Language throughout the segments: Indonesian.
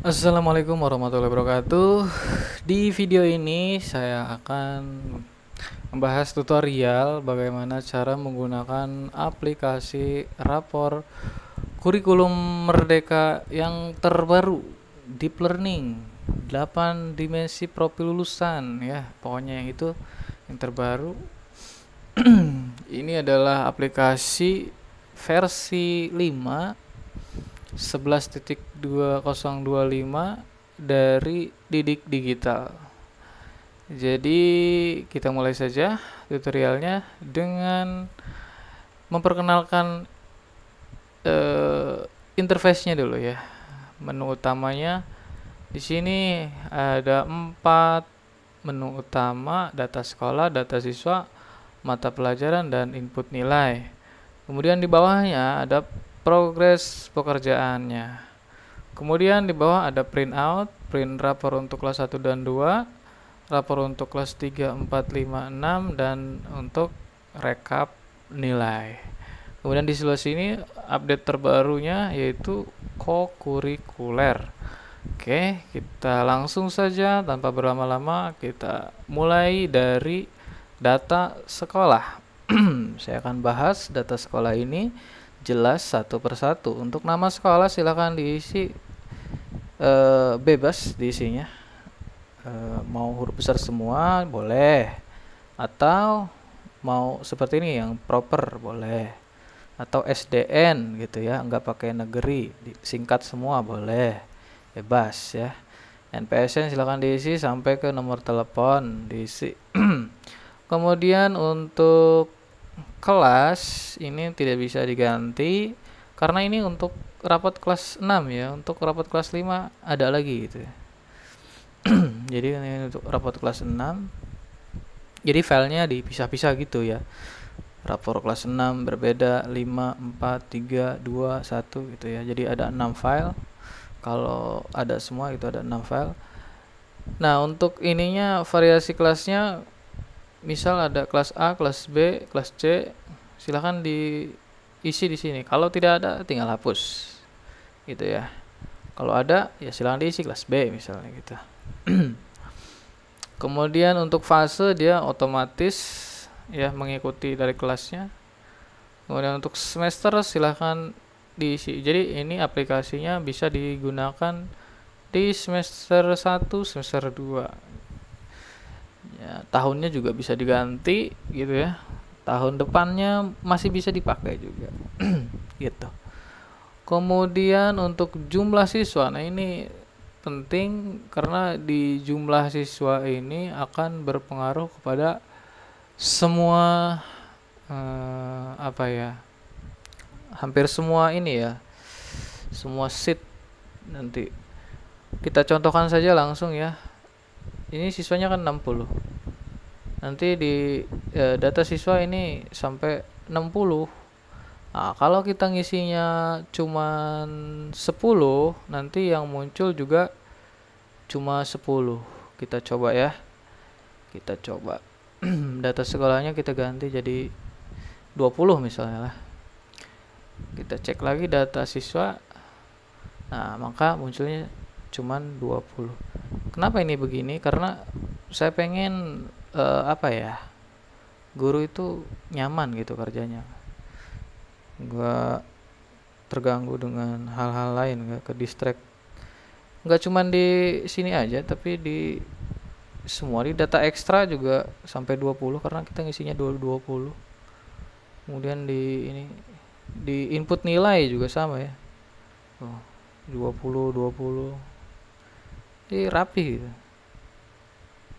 Assalamualaikum warahmatullahi wabarakatuh. Di video ini saya akan membahas tutorial bagaimana cara menggunakan aplikasi rapor kurikulum Merdeka yang terbaru, Deep Learning 8 dimensi profil lulusan ya. Pokoknya yang itu yang terbaru. Ini adalah aplikasi versi 5 11.2025 dari Didik Digital. Jadi kita mulai saja tutorialnya dengan memperkenalkan interface-nya dulu ya. Menu utamanya di sini ada 4 menu utama: data sekolah, data siswa, mata pelajaran, dan input nilai. Kemudian di bawahnya ada progres pekerjaannya. Kemudian di bawah ada print out, print rapor untuk kelas 1 dan 2, rapor untuk kelas 3, 4, 5, 6, dan untuk rekap nilai. Kemudian di sebelah sini update terbarunya yaitu kokurikuler. Oke, kita langsung saja tanpa berlama-lama kita mulai dari data sekolah. Saya akan bahas data sekolah ini jelas satu persatu. Untuk nama sekolah silakan diisi bebas diisinya. Mau huruf besar semua boleh, atau mau seperti ini yang proper boleh, atau SDN gitu ya, nggak pakai negeri, singkat semua boleh, bebas ya. NPSN silakan diisi sampai ke nomor telepon diisi. Kemudian untuk kelas ini tidak bisa diganti karena ini untuk rapat kelas 6 ya. Untuk rapat kelas 5 ada lagi gitu ya. Jadi ini untuk rapat kelas 6. Jadi filenya dipisah-pisah gitu ya. Rapor kelas 6 berbeda 5, 4, 3, 2, 1 gitu ya. Jadi ada 6 file. Kalau ada semua itu ada 6 file. Nah, untuk ininya variasi kelasnya misal ada kelas A, kelas B, kelas C, silahkan diisi di sini. Kalau tidak ada tinggal hapus gitu ya. Kalau ada ya silahkan diisi kelas B misalnya gitu. Kemudian untuk fase dia otomatis ya mengikuti dari kelasnya. Kemudian untuk semester silahkan diisi. Jadi ini aplikasinya bisa digunakan di semester 1, semester 2 ya. Tahunnya juga bisa diganti gitu ya, tahun depannya masih bisa dipakai juga. Gitu. Kemudian untuk jumlah siswa, nah ini penting karena di jumlah siswa ini akan berpengaruh kepada semua apa ya, hampir semua ini ya, semua seat. Nanti kita contohkan saja langsung ya. Ini siswanya kan 60. Nanti di data siswa ini sampai 60. Nah, kalau kita ngisinya cuman 10, nanti yang muncul juga cuma 10. Kita coba ya. Kita coba. Data sekolahnya kita ganti jadi 20 misalnya lah. Kita cek lagi data siswa. Nah, maka munculnya cuman 20. Kenapa ini begini? Karena saya pengen apa ya, guru itu nyaman gitu kerjanya, nggak terganggu dengan hal-hal lain, nggak ke distract. Nggak cuman di sini aja, tapi di semua, di data ekstra juga sampai 20 karena kita ngisinya 20. Kemudian di ini di input nilai juga sama ya. Oh, 20. Jadi rapi gitu.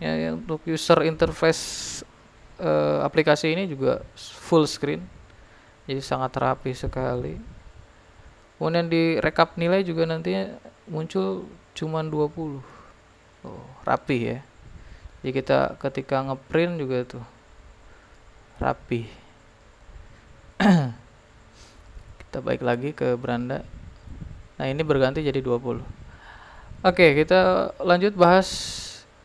Ya, untuk user interface aplikasi ini juga full screen. Jadi sangat rapi sekali. Kemudian di rekap nilai juga nantinya muncul cuman 20. Oh, rapi ya. Jadi kita ketika ngeprint juga tuh rapi. Kita balik lagi ke beranda. Nah, ini berganti jadi 20. Oke, kita lanjut bahas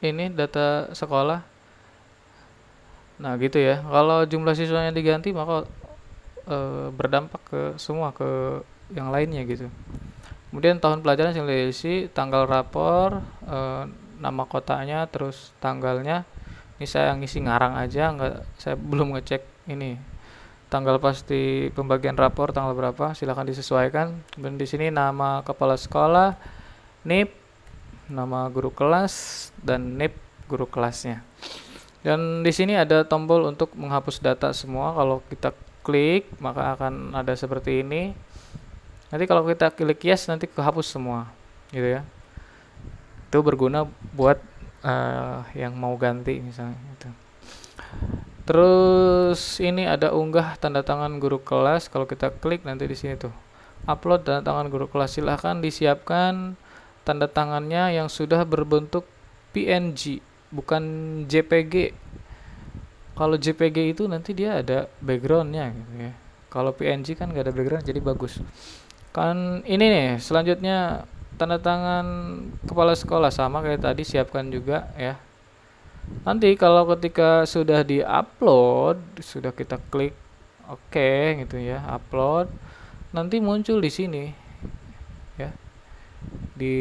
ini data sekolah. Nah, gitu ya. Kalau jumlah siswanya diganti maka berdampak ke semua, ke yang lainnya gitu. Kemudian tahun pelajaran tinggal diisi, tanggal rapor, nama kotanya, terus tanggalnya. Ini saya ngisi ngarang aja, saya belum ngecek ini tanggal pasti pembagian rapor tanggal berapa, silahkan disesuaikan. Dan di sini nama kepala sekolah, NIP, nama guru kelas, dan NIP guru kelasnya. Dan di sini ada tombol untuk menghapus data semua. Kalau kita klik maka akan ada seperti ini. Nanti kalau kita klik yes, nanti kehapus semua, gitu ya. Itu berguna buat yang mau ganti misalnya. Gitu. Terus ini ada unggah tanda tangan guru kelas. Kalau kita klik nanti di sini tuh upload tanda tangan guru kelas. Silahkan disiapkan tanda tangannya yang sudah berbentuk PNG, bukan JPG. Kalau JPG itu nanti dia ada backgroundnya gitu ya. Kalau PNG kan nggak ada background, jadi bagus. Kan ini nih, selanjutnya tanda tangan kepala sekolah sama kayak tadi, siapkan juga ya. Nanti kalau ketika sudah di-upload, sudah kita klik oke gitu ya, upload, nanti muncul di sini ya. Di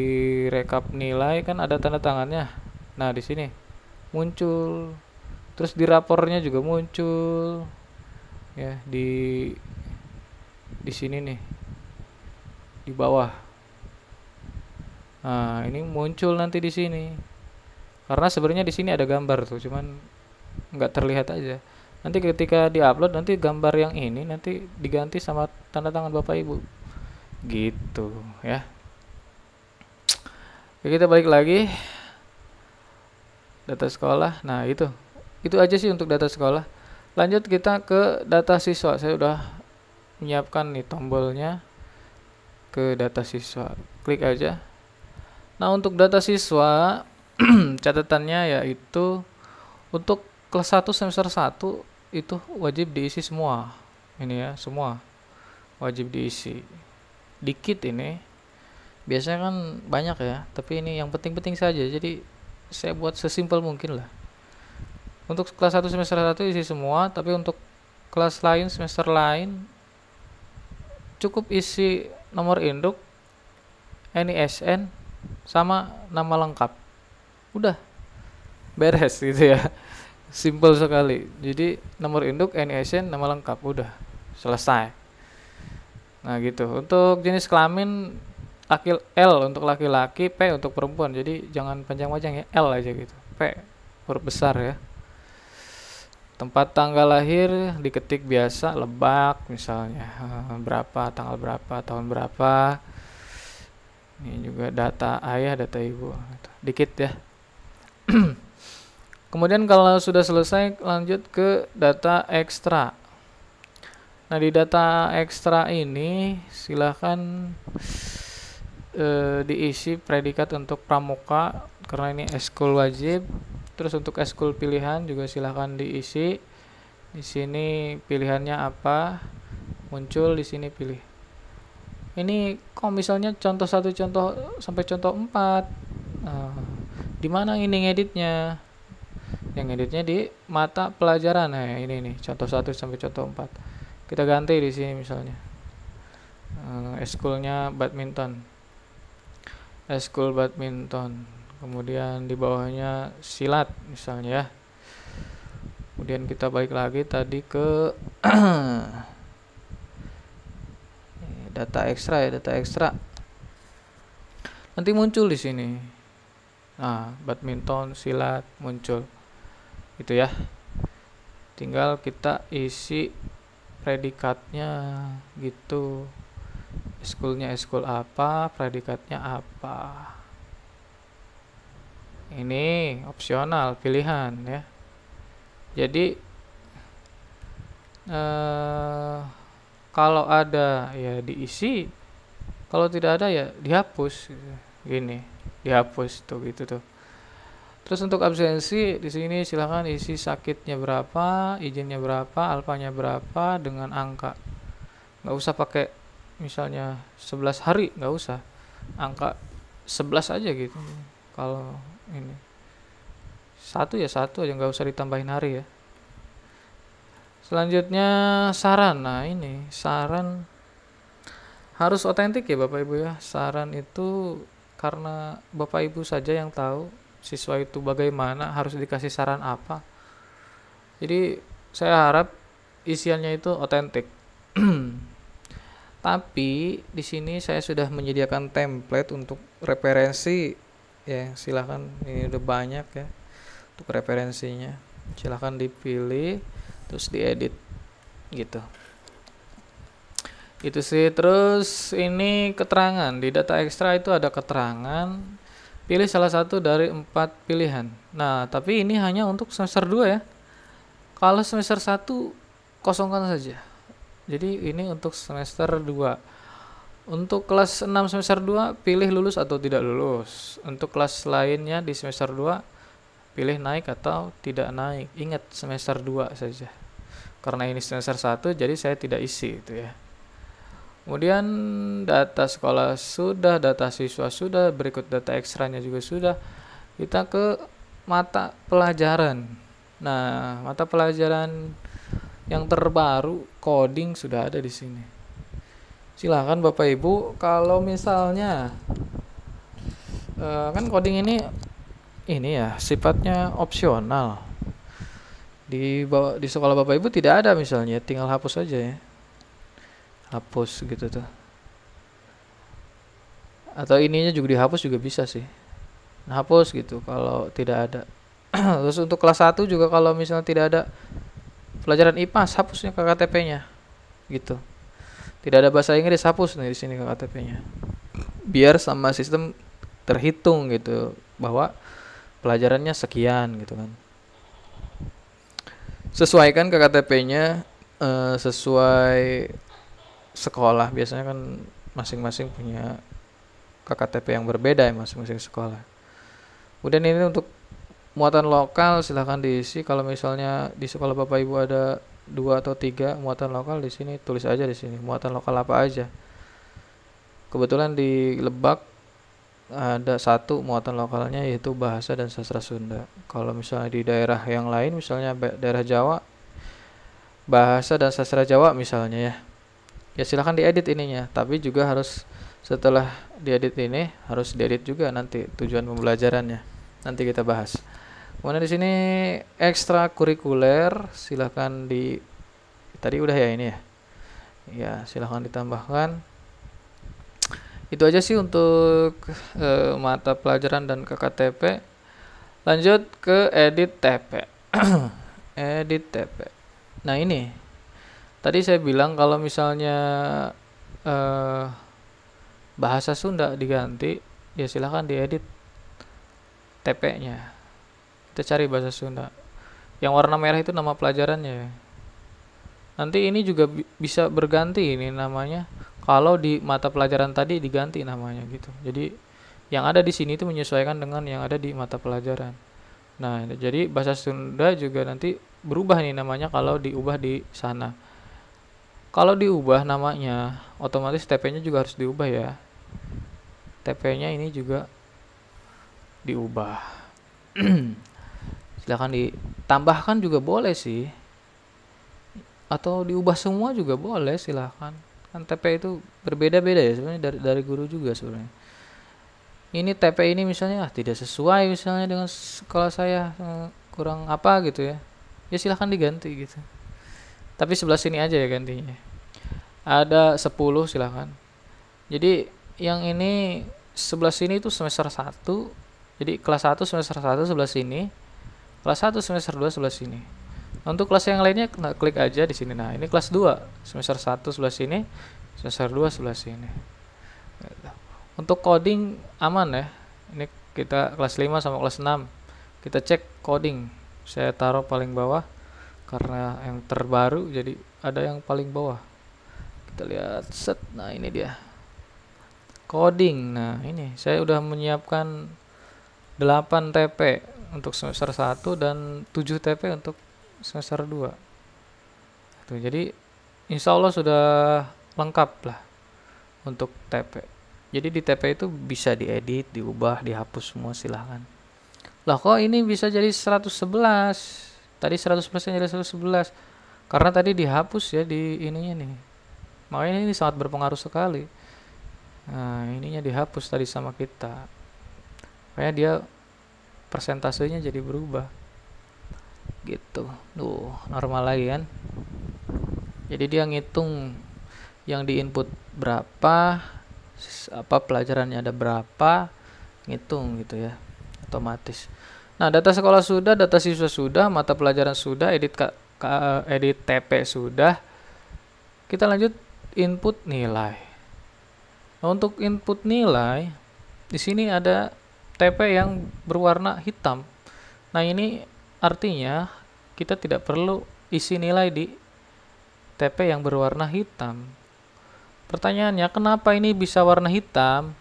rekap nilai kan ada tanda tangannya. Nah, di sini muncul. Terus di rapornya juga muncul. Ya, di sini nih. Di bawah. Nah, ini muncul nanti di sini. Karena sebenarnya di sini ada gambar tuh, cuman nggak terlihat aja. Nanti ketika diupload, nanti gambar yang ini nanti diganti sama tanda tangan Bapak Ibu. Gitu ya. Oke, kita balik lagi. Data sekolah. Nah, itu aja sih untuk data sekolah. Lanjut kita ke data siswa. Saya udah menyiapkan nih tombolnya ke data siswa. Klik aja. Nah, untuk data siswa catatannya yaitu untuk kelas 1 semester 1 itu wajib diisi semua. Ini ya, semua wajib diisi. Dikit ini. Biasanya kan banyak ya, tapi ini yang penting-penting saja. Jadi saya buat sesimpel mungkin lah. Untuk kelas 1 semester 1 isi semua, tapi untuk kelas lain semester lain cukup isi nomor induk, NISN, sama nama lengkap. Udah beres gitu ya. Simple sekali. Jadi nomor induk, NISN, nama lengkap, udah selesai. Nah gitu. Untuk jenis kelamin L untuk laki-laki, P untuk perempuan. Jadi jangan panjang-panjang ya, L aja gitu. P huruf besar ya. Tempat tanggal lahir diketik biasa, Lebak misalnya. Berapa, tanggal berapa, tahun berapa. Ini juga data ayah, data ibu. Dikit ya. Kemudian kalau sudah selesai, lanjut ke data ekstra. Nah, di data ekstra ini silahkan diisi predikat untuk pramuka karena ini eskul wajib. Terus untuk eskul pilihan juga silahkan diisi. Di sini pilihannya apa? Muncul di sini pilih. Ini kok misalnya contoh 1 contoh sampai contoh 4. Di mana ini ngeditnya? Yang ngeditnya di mata pelajaran. Nah, ini nih contoh 1 sampai contoh 4. Kita ganti di sini misalnya. Eskulnya badminton. Eskul badminton. Kemudian di bawahnya silat misalnya ya. Kemudian kita balik lagi tadi ke data ekstra ya, data ekstra. Nanti muncul di sini. Nah, badminton, silat muncul. Itu ya. Tinggal kita isi predikatnya gitu. Eskulnya eskul apa, predikatnya apa. Ini opsional pilihan ya. Jadi kalau ada ya diisi, kalau tidak ada ya dihapus. Gini, dihapus tuh gitu tuh. Terus untuk absensi di sini silahkan isi sakitnya berapa, izinnya berapa, alfanya berapa dengan angka. Nggak usah pakai misalnya 11 hari, nggak usah. Angka 11 aja gitu. Kalau ini 1 ya 1 aja, nggak usah ditambahin hari ya. Selanjutnya saran. Nah, ini saran Harus otentik ya Bapak Ibu ya. Saran itu karena Bapak Ibu saja yang tahu siswa itu bagaimana, harus dikasih saran apa. Jadi saya harap isiannya itu otentik. Tapi di sini saya sudah menyediakan template untuk referensi ya, silahkan, ini udah banyak ya untuk referensinya. Silahkan dipilih terus diedit gitu. Itu sih. Terus ini keterangan di data ekstra itu ada keterangan. Pilih salah satu dari 4 pilihan. Nah, tapi ini hanya untuk semester 2 ya. Kalau semester 1 kosongkan saja. Jadi ini untuk semester 2. Untuk kelas 6 semester 2 pilih lulus atau tidak lulus. Untuk kelas lainnya di semester 2 pilih naik atau tidak naik. Ingat semester 2 saja. Karena ini semester 1 jadi saya tidak isi itu ya. Kemudian data sekolah sudah, data siswa sudah, berikut data ekstranya juga sudah. Kita ke mata pelajaran. Nah, mata pelajaran yang terbaru coding sudah ada di sini. Silakan Bapak Ibu, kalau misalnya kan coding ini ya sifatnya opsional. Di sekolah Bapak Ibu tidak ada misalnya, tinggal hapus aja ya. Hapus gitu tuh. Atau ininya juga dihapus juga bisa sih. Nah, hapus gitu kalau tidak ada. Terus untuk kelas 1 juga kalau misalnya tidak ada pelajaran IPA, hapusnya KKTP-nya. Gitu. Tidak ada bahasa Inggris, hapus nih di sini KKTP-nya. Biar sama sistem terhitung gitu bahwa pelajarannya sekian gitu kan. Sesuaikan KKTP-nya sesuai sekolah. Biasanya kan masing-masing punya KKTP yang berbeda ya masing-masing sekolah. Kemudian ini untuk muatan lokal silahkan diisi. Kalau misalnya di sekolah Bapak Ibu ada 2 atau 3 muatan lokal, di sini tulis aja di sini muatan lokal apa aja. Kebetulan di Lebak ada 1 muatan lokalnya yaitu bahasa dan sastra Sunda. Kalau misalnya di daerah yang lain, misalnya daerah Jawa, bahasa dan sastra Jawa misalnya ya. Ya silahkan diedit ininya, tapi juga harus setelah diedit ini harus diedit juga nanti tujuan pembelajarannya. Nanti kita bahas. Kemudian di sini ekstrakurikuler, silahkan tadi udah ya ini ya. Ya, silahkan ditambahkan. Itu aja sih untuk mata pelajaran dan KKTP. Lanjut ke edit TP. Edit TP. Nah, ini tadi saya bilang kalau misalnya bahasa Sunda diganti, ya silahkan diedit TP-nya. Kita cari bahasa Sunda. Yang warna merah itu nama pelajarannya. Nanti ini juga bisa berganti ini namanya. Kalau di mata pelajaran tadi diganti namanya gitu. Jadi yang ada di sini itu menyesuaikan dengan yang ada di mata pelajaran. Nah, jadi bahasa Sunda juga nanti berubah nih namanya kalau diubah di sana. Kalau diubah namanya, otomatis TP-nya juga harus diubah ya. TP-nya ini juga diubah. Silahkan ditambahkan juga boleh sih. Atau diubah semua juga boleh, silahkan. Kan TP itu berbeda-beda ya sebenarnya dari guru juga sebenarnya. Ini TP ini misalnya tidak sesuai misalnya dengan sekolah saya, kurang apa gitu ya. Ya silahkan diganti gitu. Tapi sebelah sini aja ya gantinya. Ada 10 silahkan. Jadi yang ini sebelah sini itu semester 1. Jadi kelas 1 semester 1 sebelah sini. Kelas 1 semester 2 sebelah sini. Untuk kelas yang lainnya klik aja di sini. Nah, ini kelas 2 semester 1 sebelah sini, semester 2 sebelah sini. Untuk coding aman ya. Ini kita kelas 5 sama kelas 6. Kita cek coding. Saya taruh paling bawah karena yang terbaru jadi ada yang paling bawah. Kita lihat set. Nah, ini dia. Coding. Nah, ini saya udah menyiapkan 8 TP untuk semester 1 dan 7 TP untuk semester 2. Tuh, jadi insya Allah sudah lengkap lah untuk TP. Jadi di TP itu bisa diedit, diubah, dihapus semua silahkan. Lah kok ini bisa jadi 111? Tadi 100% jadi 111. Karena tadi dihapus ya di ininya nih. Makanya ini sangat berpengaruh sekali. Nah, ininya dihapus tadi sama kita. Kayak dia persentasenya jadi berubah. Gitu. Duh, normal lagi kan. Jadi dia ngitung yang diinput berapa, apa pelajarannya ada berapa, ngitung gitu ya, otomatis. Nah, data sekolah sudah, data siswa sudah, mata pelajaran sudah, edit TP sudah. Kita lanjut input nilai. Nah, untuk input nilai di sini ada TP yang berwarna hitam. Nah, ini artinya kita tidak perlu isi nilai di TP yang berwarna hitam. Pertanyaannya, kenapa ini bisa warna hitam?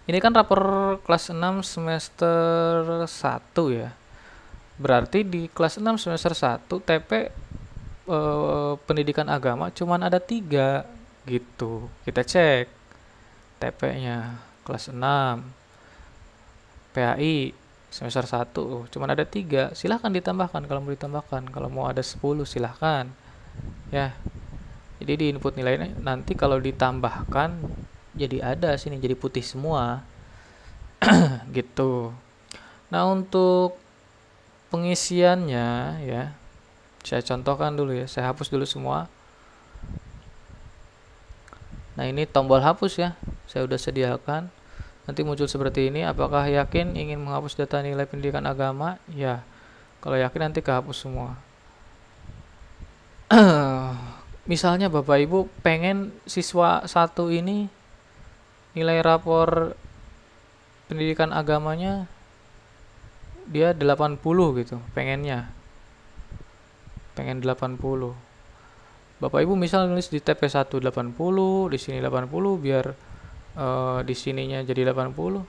Ini kan rapor kelas 6 semester 1 ya. Berarti di kelas 6 semester 1 TP pendidikan agama cuman ada 3 gitu. Kita cek TP-nya kelas 6 PAI semester 1 cuman ada 3. Silahkan ditambahkan kalau mau ditambahkan. Kalau mau ada 10 silahkan. Ya. Jadi di input nilainya nanti kalau ditambahkan jadi ada sini, jadi putih semua. Gitu. Nah, untuk pengisiannya ya, saya contohkan dulu ya, saya hapus dulu semua. Nah, ini tombol hapus ya, saya udah sediakan. Nanti muncul seperti ini, apakah yakin ingin menghapus data nilai pendidikan agama? Ya, kalau yakin nanti kehapus semua. Misalnya Bapak Ibu pengen siswa satu ini nilai rapor pendidikan agamanya dia 80 gitu, pengen 80. Bapak Ibu misal nulis di TP1 80, di sini 80 biar di sininya jadi 80.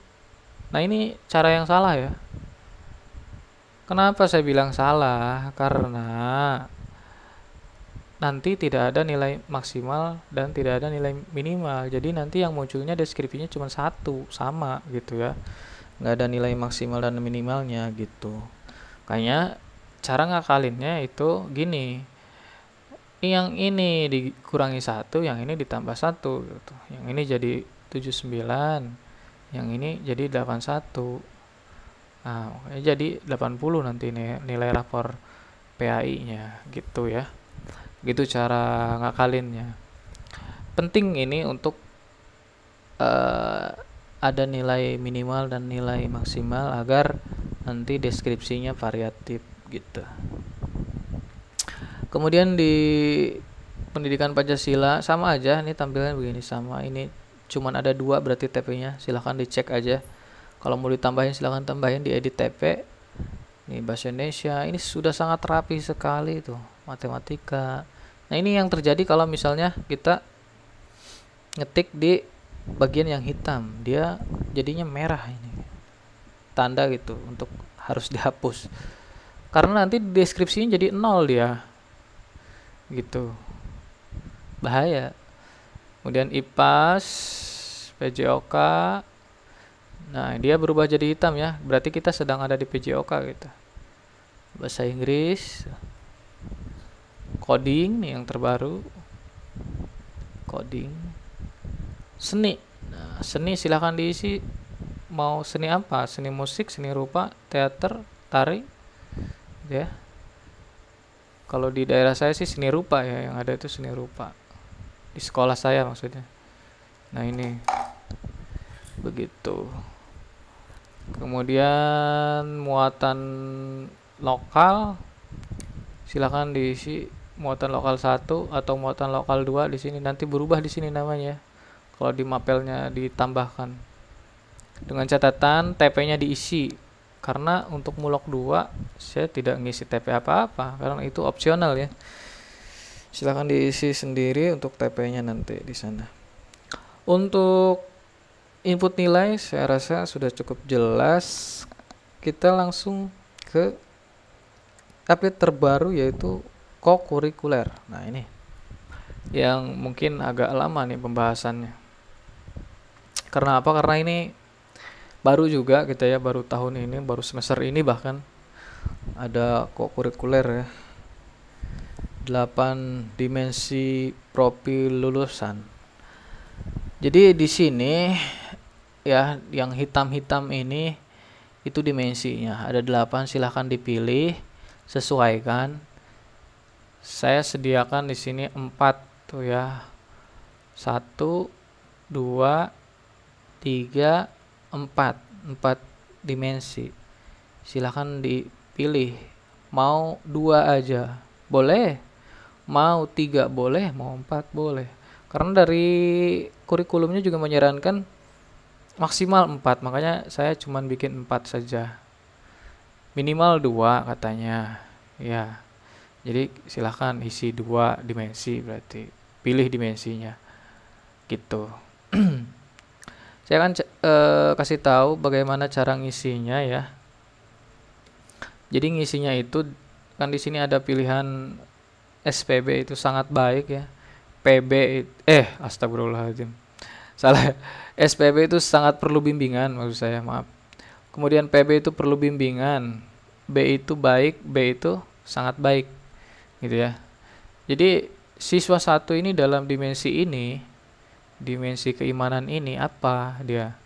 Nah, ini cara yang salah ya. Kenapa saya bilang salah? Karena nanti tidak ada nilai maksimal dan tidak ada nilai minimal. Jadi nanti yang munculnya deskripsinya cuma satu, sama gitu ya. Nggak ada nilai maksimal dan minimalnya gitu. Kayaknya cara ngakalinnya itu gini. Yang ini dikurangi 1, yang ini ditambah 1 gitu. Yang ini jadi 79, yang ini jadi 81. Nah, jadi 80 nanti nilai rapor PAI-nya gitu ya. Gitu cara ngakalinnya. Penting ini untuk ada nilai minimal dan nilai maksimal agar nanti deskripsinya variatif gitu. Kemudian di pendidikan Pancasila sama aja, ini tampilannya begini sama. Ini cuman ada 2 berarti TP-nya, silahkan dicek aja. Kalau mau ditambahin silahkan tambahin di edit TP. Ini bahasa Indonesia, ini sudah sangat rapi sekali tuh, matematika. Nah, ini yang terjadi kalau misalnya kita ngetik di bagian yang hitam, dia jadinya merah ini. Tanda gitu untuk harus dihapus. Karena nanti deskripsinya jadi 0 dia. Gitu. Bahaya. Kemudian IPAS, PJOK. Nah, dia berubah jadi hitam ya. Berarti kita sedang ada di PJOK gitu. Bahasa Inggris. Coding nih yang terbaru. Coding. Seni. Nah, seni silahkan diisi. Mau seni apa? Seni musik, seni rupa, teater, tari. Ya. Kalau di daerah saya sih seni rupa ya, yang ada itu seni rupa. Di sekolah saya maksudnya. Nah, ini. Begitu. Kemudian muatan lokal silakan diisi muatan lokal 1 atau muatan lokal 2 di sini, nanti berubah di sini namanya. Kalau di mapelnya ditambahkan. Dengan catatan TP-nya diisi. Karena untuk mulok 2 saya tidak ngisi TP apa-apa karena itu opsional ya. Silakan diisi sendiri untuk TP-nya nanti di sana. Untuk input nilai saya rasa sudah cukup jelas. Kita langsung ke update terbaru yaitu kokurikuler. Nah, ini yang mungkin agak lama nih pembahasannya. Karena apa? Karena ini baru juga kita ya, baru tahun ini, baru semester ini bahkan ada kokurikuler ya. 8 dimensi profil lulusan. Jadi di sini ya yang hitam-hitam ini itu dimensinya. Ada 8, silahkan dipilih, sesuaikan. Saya sediakan di sini 4 tuh ya. 1, 2, 3, 4. 4 dimensi. Silahkan dipilih. Mau 2 aja boleh, mau 3 boleh, mau 4 boleh. Karena dari kurikulumnya juga menyarankan maksimal 4, makanya saya cuma bikin 4 saja. Minimal 2 katanya. Ya. Jadi silahkan isi 2 dimensi, berarti pilih dimensinya. Gitu. Saya akan kasih tahu bagaimana cara ngisinya ya. Jadi ngisinya itu kan di sini ada pilihan SPB, itu sangat baik ya. Astagfirullahaladzim. Salah. SPB itu sangat perlu bimbingan, maksud saya, maaf. Kemudian PB itu perlu bimbingan. B itu baik, B itu sangat baik. Gitu ya. Jadi siswa 1 ini dalam dimensi ini, dimensi keimanan ini apa dia?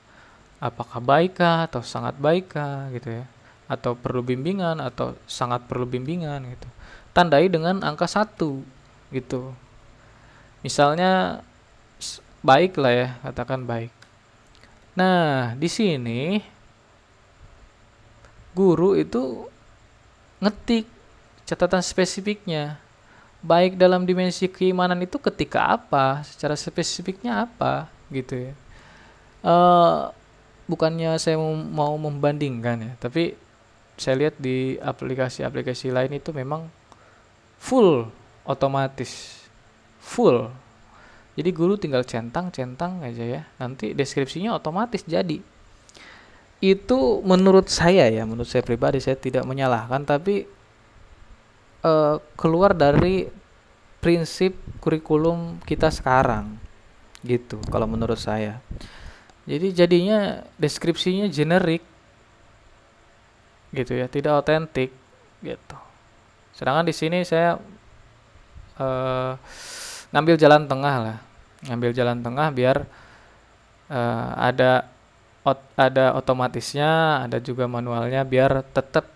Apakah baikkah atau sangat baikkah gitu ya? Atau perlu bimbingan atau sangat perlu bimbingan gitu. Tandai dengan angka 1 gitu. Misalnya baik lah ya, katakan baik. Nah, di sini guru itu ngetik catatan spesifiknya. Baik dalam dimensi keimanan itu ketika apa, secara spesifiknya apa gitu ya. Bukannya saya mau membandingkan ya, tapi saya lihat di aplikasi-aplikasi lain itu memang full otomatis, full. Jadi guru tinggal centang aja ya, nanti deskripsinya otomatis jadi. Itu menurut saya ya, menurut saya pribadi, saya tidak menyalahkan, tapi keluar dari prinsip kurikulum kita sekarang gitu kalau menurut saya. Jadi jadinya deskripsinya generik gitu ya, tidak otentik gitu. Sedangkan di sini saya ngambil jalan tengah lah, ngambil jalan tengah biar ada otomatisnya, ada juga manualnya, biar tetap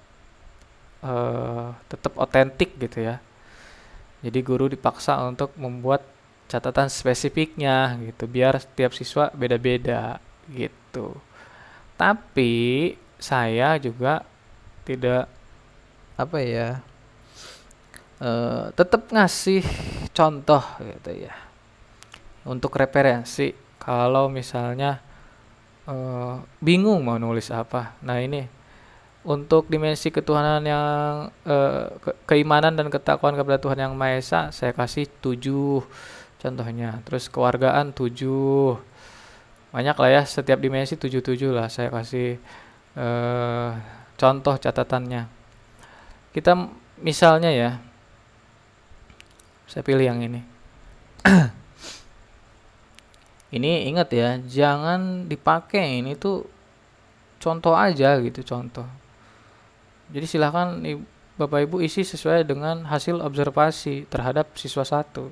otentik gitu ya. Jadi guru dipaksa untuk membuat catatan spesifiknya gitu, biar setiap siswa beda-beda gitu. Tapi saya juga tidak tetap ngasih contoh gitu ya, untuk referensi kalau misalnya bingung mau nulis apa. Nah ini untuk dimensi ketuhanan yang keimanan dan ketakwaan kepada Tuhan Yang Maha Esa, saya kasih 7 contohnya. Terus kewargaan 7, banyak lah ya, setiap dimensi 7 lah saya kasih contoh catatannya. Kita misalnya ya, saya pilih yang ini. Ini ingat ya, jangan dipakai, ini tuh contoh aja gitu, contoh. Jadi silahkan Bapak Ibu isi sesuai dengan hasil observasi terhadap siswa 1.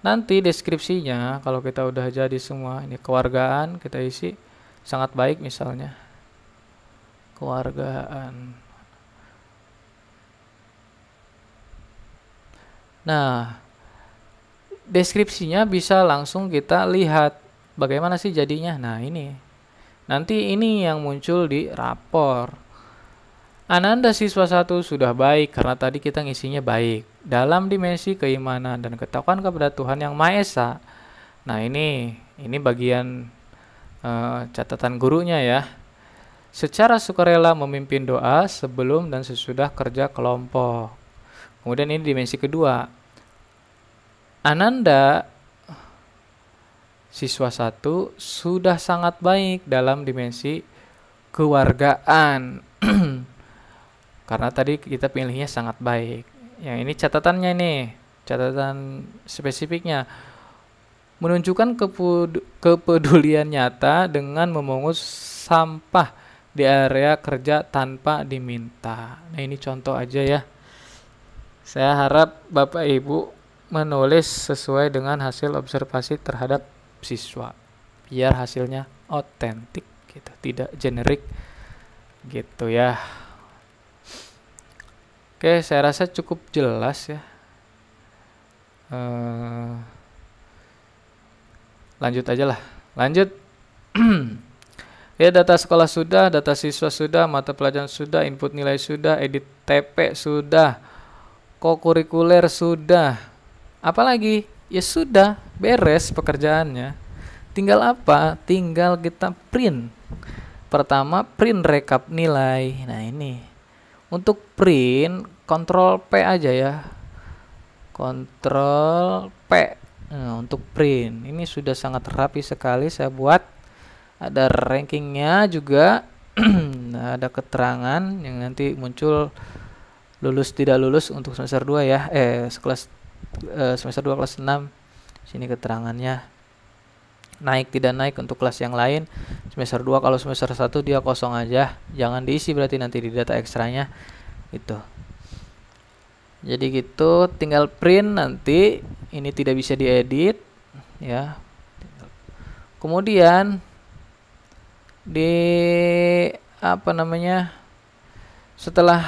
Nanti deskripsinya kalau kita udah jadi semua, ini kewargaan kita isi sangat baik misalnya. Kewargaan. Nah, deskripsinya bisa langsung kita lihat bagaimana sih jadinya. Nah, ini. Nanti ini yang muncul di rapor. Ananda siswa 1 sudah baik karena tadi kita ngisinya baik dalam dimensi keimanan dan ketakwaan kepada Tuhan Yang Maha Esa. Nah, ini bagian catatan gurunya ya. Secara sukarela memimpin doa sebelum dan sesudah kerja kelompok. Kemudian ini dimensi kedua. Ananda siswa 1 sudah sangat baik dalam dimensi kewargaan. Karena tadi kita pilihnya sangat baik. Yang ini catatannya nih, catatan spesifiknya. Menunjukkan kepedulian nyata dengan memungut sampah di area kerja tanpa diminta. Nah, ini contoh aja ya. Saya harap Bapak Ibu menulis sesuai dengan hasil observasi terhadap siswa. biar hasilnya otentik gitu, tidak generik gitu ya. Oke, saya rasa cukup jelas ya. Lanjut aja lah. Lanjut. Ya, data sekolah sudah, data siswa sudah, mata pelajaran sudah, input nilai sudah, edit TP sudah, kokurikuler sudah. Apalagi? Ya sudah, beres pekerjaannya. Tinggal apa? Tinggal kita print. Pertama, print rekap nilai. Nah, ini. Untuk print, Ctrl P aja ya. Ctrl P. Nah, untuk print. Ini sudah sangat rapi sekali saya buat. Ada rankingnya juga. Ada keterangan yang nanti muncul lulus tidak lulus untuk semester 2 ya. Semester 2 kelas 6. Sini keterangannya. Naik tidak naik untuk kelas yang lain. Semester 2, kalau semester 1 dia kosong aja. Jangan diisi berarti nanti di data ekstranya. Itu. Jadi gitu, tinggal print nanti. Ini tidak bisa diedit ya. Kemudian setelah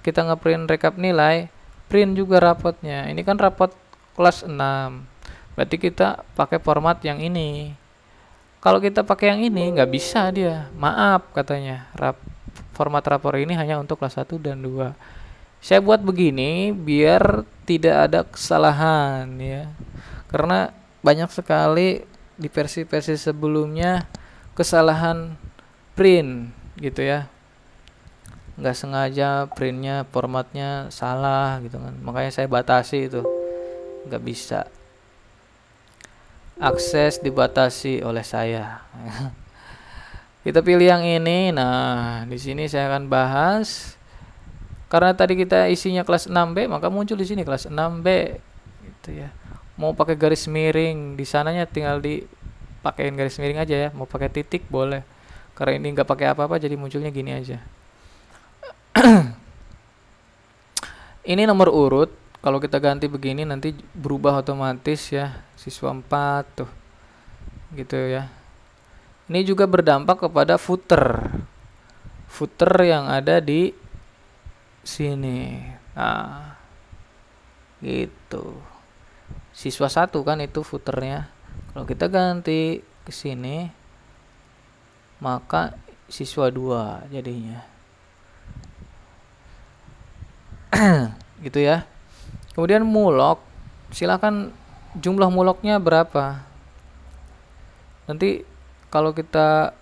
kita ngeprint rekap nilai, print juga rapotnya. Ini kan rapot kelas 6, berarti kita pakai format yang ini. Kalau kita pakai yang ini nggak bisa dia, maaf katanya, format rapor ini hanya untuk kelas 1 dan 2. Saya buat begini biar tidak ada kesalahan ya, karena banyak sekali di versi-versi sebelumnya kesalahan print gitu ya, nggak sengaja printnya formatnya salah gitu kan, makanya saya batasi itu, nggak bisa, akses dibatasi oleh saya. Kita pilih yang ini. Nah, di sini saya akan bahas, karena tadi kita isinya kelas 6B, maka muncul di sini kelas 6B gitu ya. Mau pakai garis miring di sananya tinggal dipakein garis miring aja ya, mau pakai titik boleh. Karena ini nggak pakai apa-apa jadi munculnya gini aja. Ini nomor urut, kalau kita ganti begini nanti berubah otomatis ya, siswa 4 tuh gitu ya. Ini juga berdampak kepada footer yang ada di sini. Nah gitu, siswa 1 kan itu footernya. Kalau kita ganti ke sini, maka siswa 2 jadinya. Gitu ya. Kemudian mulok, silakan jumlah muloknya berapa. Nanti kalau kita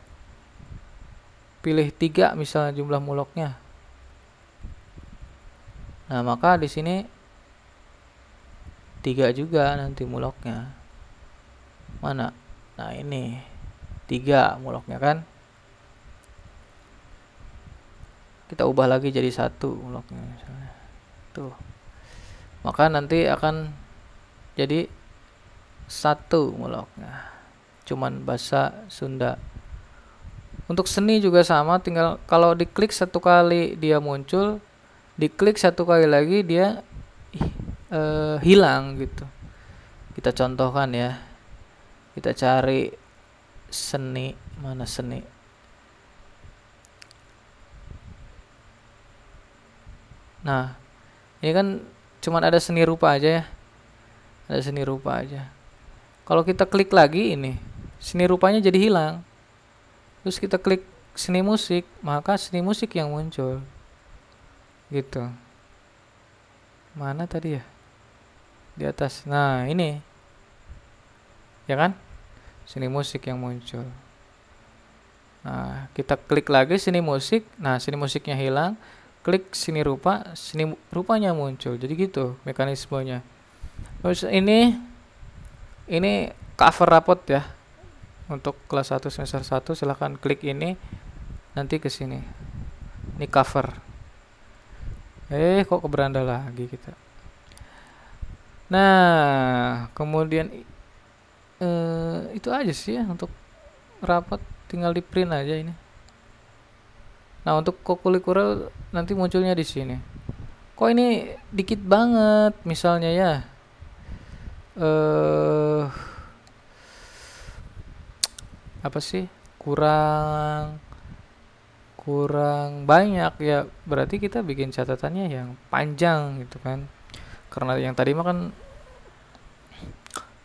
pilih 3 misalnya jumlah muloknya. Nah, maka di sini 3 juga nanti muloknya. Mana? Nah, ini 3 muloknya kan. Kita ubah lagi jadi 1 muloknya misalnya. Tuh. Maka nanti akan jadi 1 muloknya. Cuman bahasa Sunda. Untuk seni juga sama, tinggal kalau diklik 1 kali dia muncul, diklik 1 kali lagi dia hilang gitu. Kita contohkan ya. Kita cari seni, mana seni? Nah, ini kan cuman ada seni rupa aja ya. Ada seni rupa aja. Kalau kita klik lagi ini, seni rupanya jadi hilang. Terus kita klik seni musik, maka seni musik yang muncul. Gitu. Mana tadi ya? Di atas. Nah, ini. Ya kan? Seni musik yang muncul. Nah, kita klik lagi seni musik. Nah, seni musiknya hilang. Klik seni rupa, seni rupanya muncul. Jadi gitu mekanismenya. Terus ini cover rapot ya. Untuk kelas 1 semester 1 silahkan klik ini, nanti ke sini. Ini cover. Kok keberanda lagi kita. Nah, kemudian itu aja sih ya untuk rapot, tinggal di print aja ini. Nah, untuk kokurikuler nanti munculnya di sini. Kok ini dikit banget misalnya ya. apa sih, kurang kurang banyak ya, berarti kita bikin catatannya yang panjang gitu kan, karena yang tadi mah kan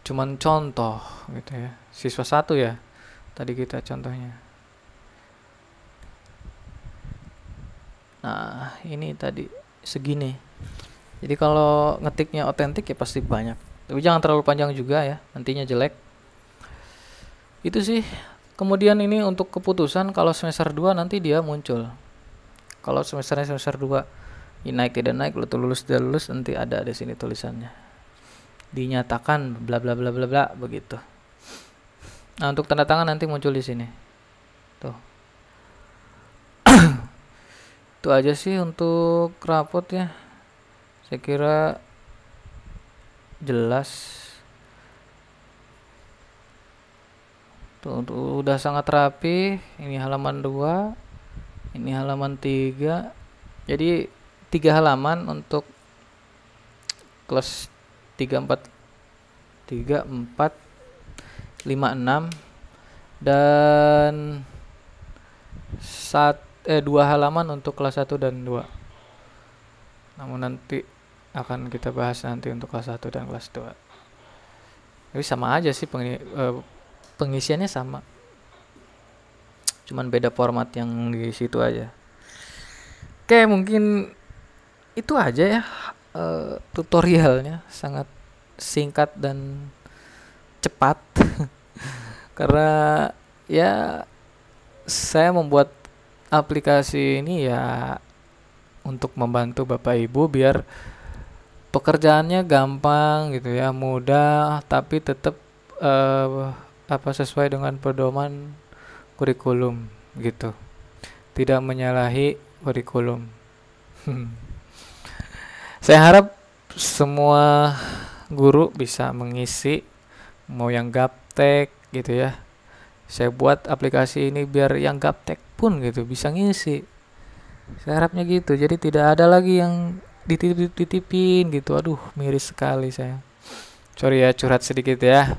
cuman contoh gitu ya, siswa satu ya tadi kita contohnya. Nah ini tadi segini, jadi kalau ngetiknya otentik ya pasti banyak, tapi jangan terlalu panjang juga ya, nantinya jelek. Itu sih. Kemudian ini untuk keputusan kalau semester 2 nanti dia muncul. Kalau semester 2 ini naik tidak naik, lulus tidak lulus, nanti ada di sini tulisannya. Dinyatakan bla bla bla bla bla begitu. Nah, untuk tanda tangan nanti muncul di sini. Tuh. Itu aja sih untuk rapot ya. Saya kira jelas. Tuh, udah sangat rapi. Ini halaman 2, ini halaman 3. Jadi 3 halaman untuk kelas 3 4 5 6 dan 2 halaman untuk kelas 1 dan 2. Namun nanti akan kita bahas nanti untuk kelas 1 dan kelas 2. Tapi sama aja sih, pengisiannya sama, cuman beda format yang di situ aja. Oke, mungkin itu aja ya, tutorialnya sangat singkat dan cepat karena ya saya membuat aplikasi ini ya untuk membantu Bapak Ibu biar pekerjaannya gampang gitu ya, mudah, tapi tetap sesuai dengan pedoman kurikulum gitu, tidak menyalahi kurikulum. Saya harap semua guru bisa mengisi, mau yang gaptek gitu ya. Saya buat aplikasi ini biar yang gaptek pun gitu bisa ngisi. Saya harapnya gitu, jadi tidak ada lagi yang dititipin gitu. Aduh, miris sekali saya. Sorry ya, curhat sedikit ya.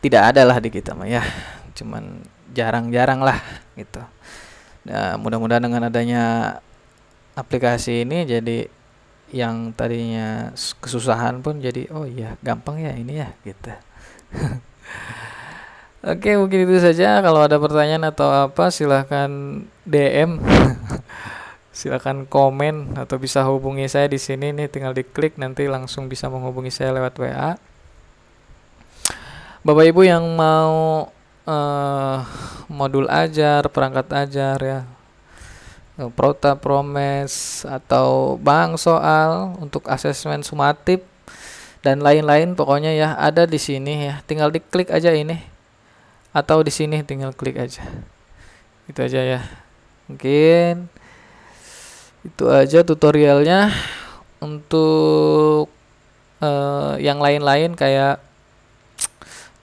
Tidak ada lah di kita mah ya, cuman jarang-jarang lah gitu. Nah, mudah-mudahan dengan adanya aplikasi ini jadi yang tadinya kesusahan pun jadi oh iya gampang ya ini ya gitu. Oke, mungkin itu saja. Kalau ada pertanyaan atau apa silahkan DM. Silahkan komen atau bisa hubungi saya di sini nih, tinggal diklik nanti langsung bisa menghubungi saya lewat WA. Bapak Ibu yang mau modul ajar, perangkat ajar ya, Prota, Promes atau bank soal untuk asesmen sumatif dan lain-lain, pokoknya ya ada di sini ya. Tinggal diklik aja ini atau di sini tinggal klik aja. Itu aja ya. Mungkin itu aja tutorialnya. Untuk yang lain-lain kayak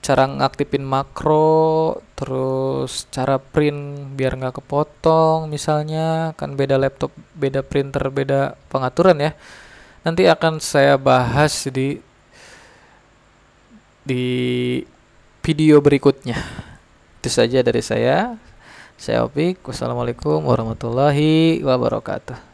cara ngaktifin makro, terus cara print biar nggak kepotong misalnya, kan beda laptop, beda printer, beda pengaturan ya. Nanti akan saya bahas di video berikutnya. Itu saja dari saya. Saya Opik. Wassalamualaikum warahmatullahi wabarakatuh.